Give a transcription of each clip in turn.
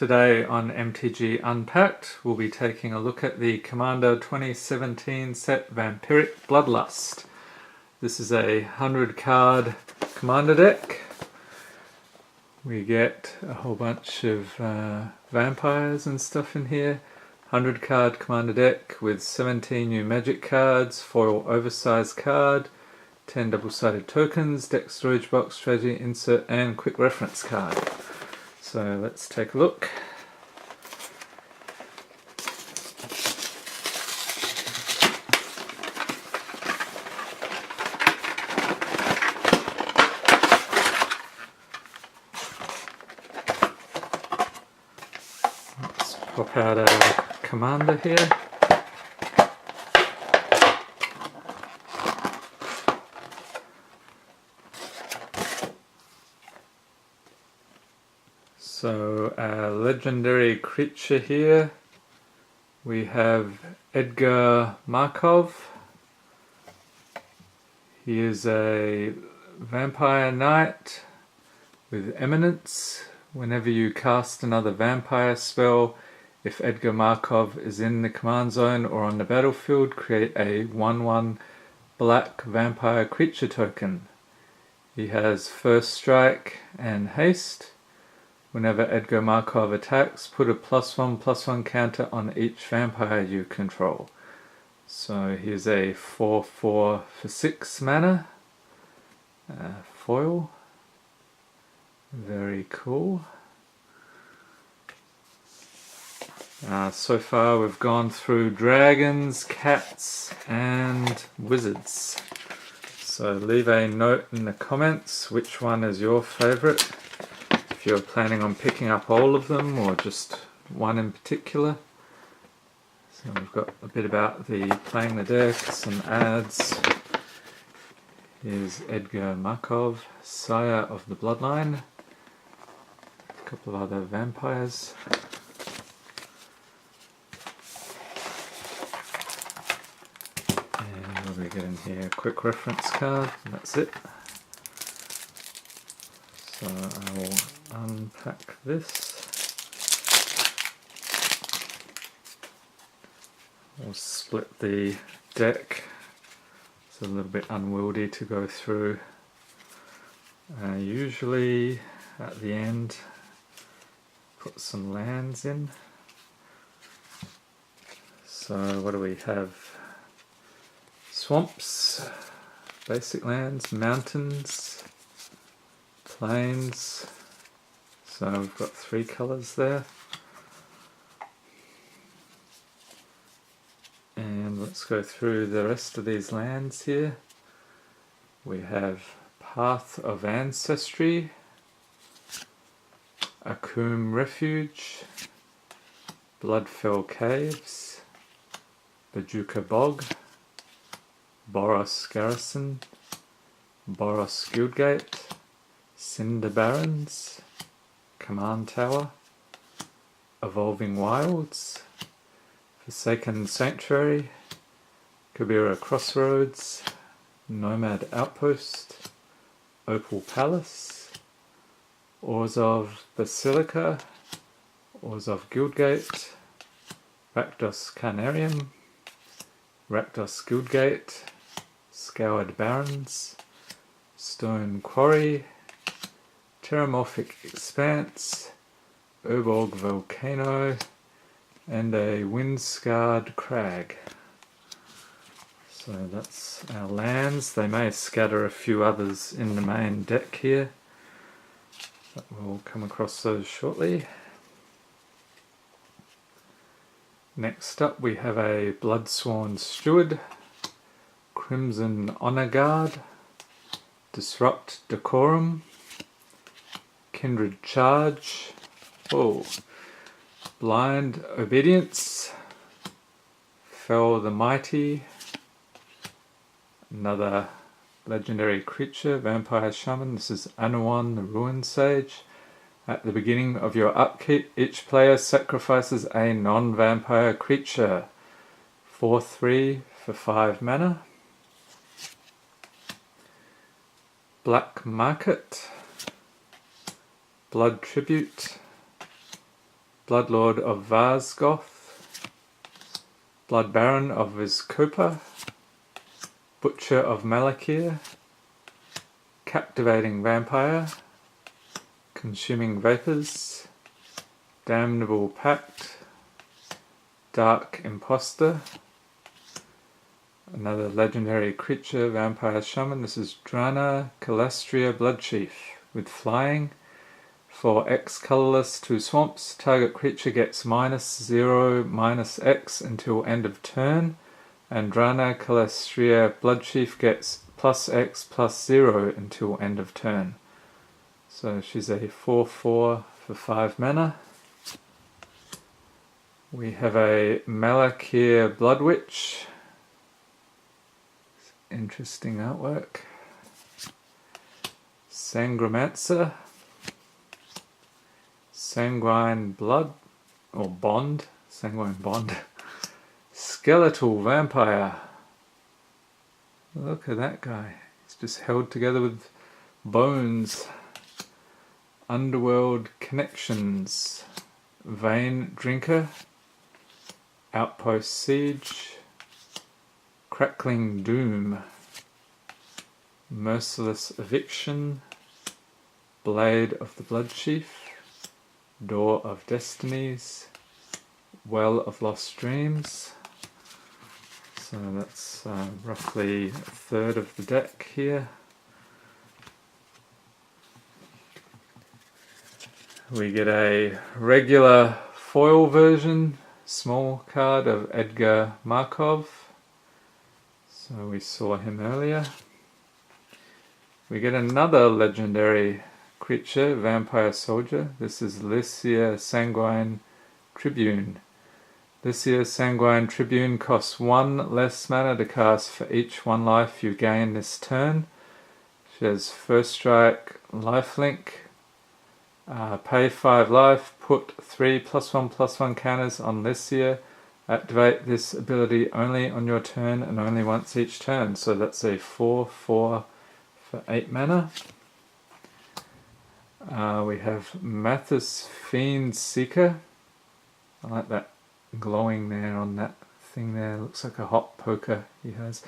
Today on MTG Unpacked, we'll be taking a look at the Commander 2017 set Vampiric Bloodlust. This is a 100 card Commander deck. We get a whole bunch of vampires and stuff in here. 100 card Commander deck with 17 new magic cards, foil oversized card, 10 double-sided tokens, deck storage box, strategy insert, and quick reference card. So let's take a look. Let's pop out our commander here. So our legendary creature here, we have Edgar Markov. He is a vampire knight with eminence. Whenever you cast another vampire spell, if Edgar Markov is in the command zone or on the battlefield, create a 1/1 black vampire creature token. He has first strike and haste. Whenever Edgar Markov attacks, put a +1/+1 counter on each vampire you control. So here's a 4/4 for 6 mana. Foil. Very cool. So far we've gone through dragons, cats, and wizards. So leave a note in the comments which one is your favourite. If you're planning on picking up all of them or just one in particular. So we've got a bit about playing the deck, some ads. Here's Edgar Markov, Sire of the Bloodline. A couple of other vampires. And what do we get in here? A quick reference card, and that's it. So I will unpack this. We'll split the deck. It's a little bit unwieldy to go through. Usually at the end, put some lands in. So what do we have? Swamps, basic lands, mountains, plains. So we've got 3 colours there. And let's go through the rest of these lands here. We have Path of Ancestry, Akum Refuge, Bloodfell Caves, Bajuka Bog, Boros Garrison, Boros Guildgate, Cinder Barrens, Command Tower, Evolving Wilds, Forsaken Sanctuary, Kabira Crossroads, Nomad Outpost, Opal Palace, Orzhov Basilica, Orzhov Guildgate, Rakdos Carnarium, Rakdos Guildgate, Scoured Barrens, Stone Quarry, Terramorphic Expanse, Urborg Volcano, and a Wind-Scarred Crag. So that's our lands. They may scatter a few others in the main deck here, but we'll come across those shortly. Next up we have a Bloodsworn Steward, Crimson Honor Guard, Disrupt Decorum, Kindred Charge, Blind Obedience, Fell the Mighty, another legendary creature, Vampire Shaman. This is Anuwan the Ruin Sage. At the beginning of your upkeep, each player sacrifices a non-vampire creature. 4/3 for 5 mana. Black Market, Blood Tribute, Bloodlord of Varsgoth, Blood Baron of Vizkopa, Butcher of Malakir, Captivating Vampire, Consuming Vapors, Damnable Pact, Dark Imposter, another legendary creature, Vampire Shaman. This is Drana Calastria Bloodchief with Flying. For X colorless, 2 swamps, target creature gets -0/-X until end of turn, and Drana Calastria Bloodchief gets +X/+0 until end of turn. So she's a 4/4 for 5 mana. We have a Malakir Bloodwitch. Interesting artwork. Sangromancer. Sanguine Blood, or Bond. Sanguine Bond. Skeletal Vampire. Look at that guy. He's just held together with bones. Underworld Connections. Vein Drinker. Outpost Siege, Crackling Doom, Merciless Eviction, Blade of the Bloodchief, Door of Destinies, Well of Lost Dreams. So that's roughly a third of the deck here. We get a regular foil version, small card of Edgar Markov. So we saw him earlier. We get another legendary creature, Vampire Soldier. This is Lysia Sanguine Tribune. Lysia Sanguine Tribune costs 1 less mana to cast for each 1 life you gain this turn. She has First Strike, Lifelink. Pay 5 life, put 3 +1/+1 counters on Lysia. Activate this ability only on your turn and only once each turn. So that's a 4/4 for 8 mana. We have Mathis Fiend Seeker. I like that glowing there on that thing there. Looks like a hot poker he has.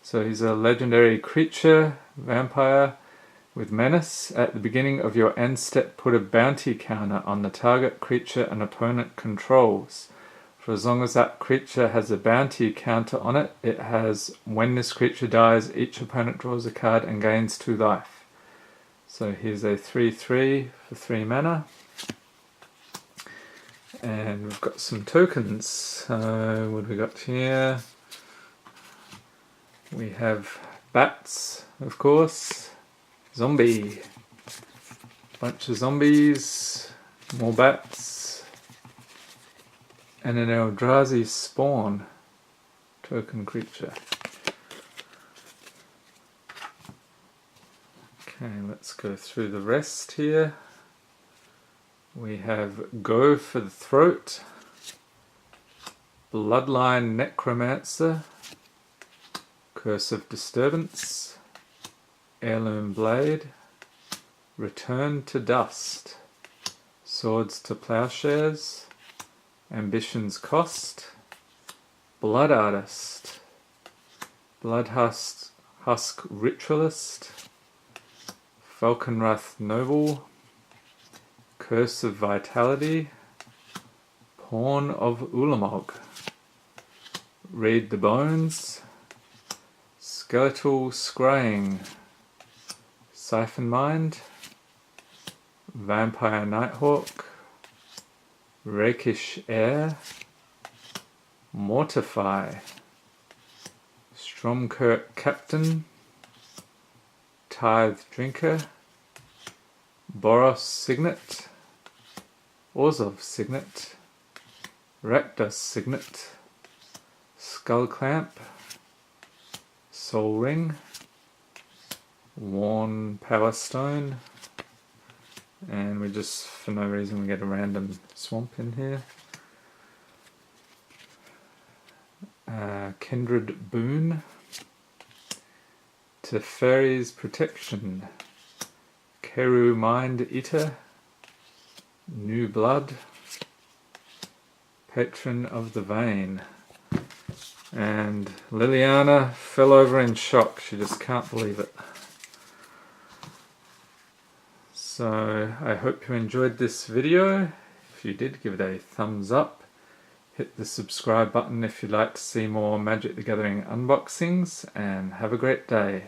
So he's a legendary creature, vampire. With Menace, at the beginning of your end step, put a bounty counter on the target creature an opponent controls. For as long as that creature has a bounty counter on it, it has, when this creature dies, each opponent draws a card and gains 2 life. So here's a 3/3 for 3 mana. And we've got some tokens. So what have we got here? We have bats, of course. Zombie. Bunch of zombies. More bats. And an Eldrazi Spawn. Token creature. Okay, let's go through the rest here. We have Go for the Throat. Bloodline Necromancer. Curse of Disturbance. Heirloom Blade, Return to Dust, Swords to Plowshares, Ambition's Cost, Blood Artist, Blood Husk Ritualist, Falconwrath Noble, Curse of Vitality, Pawn of Ulamog, Read the Bones, Skeletal Scrying, Siphon Mind, Vampire Nighthawk, Rakish Air, Mortify, Stromkirk Captain, Tithe Drinker, Boros Signet, Orzhov Signet, Rakdos Signet, Skull Clamp, Soul Ring, Worn Power Stone, and we just, for no reason, we get a random swamp in here. Kindred Boon, Teferi's Protection, Keru Mind Eater, New Blood, Patron of the Vein. And Liliana fell over in shock. She just can't believe it. So I hope you enjoyed this video. If you did, give it a thumbs up. Hit the subscribe button if you'd like to see more Magic the Gathering unboxings, and have a great day.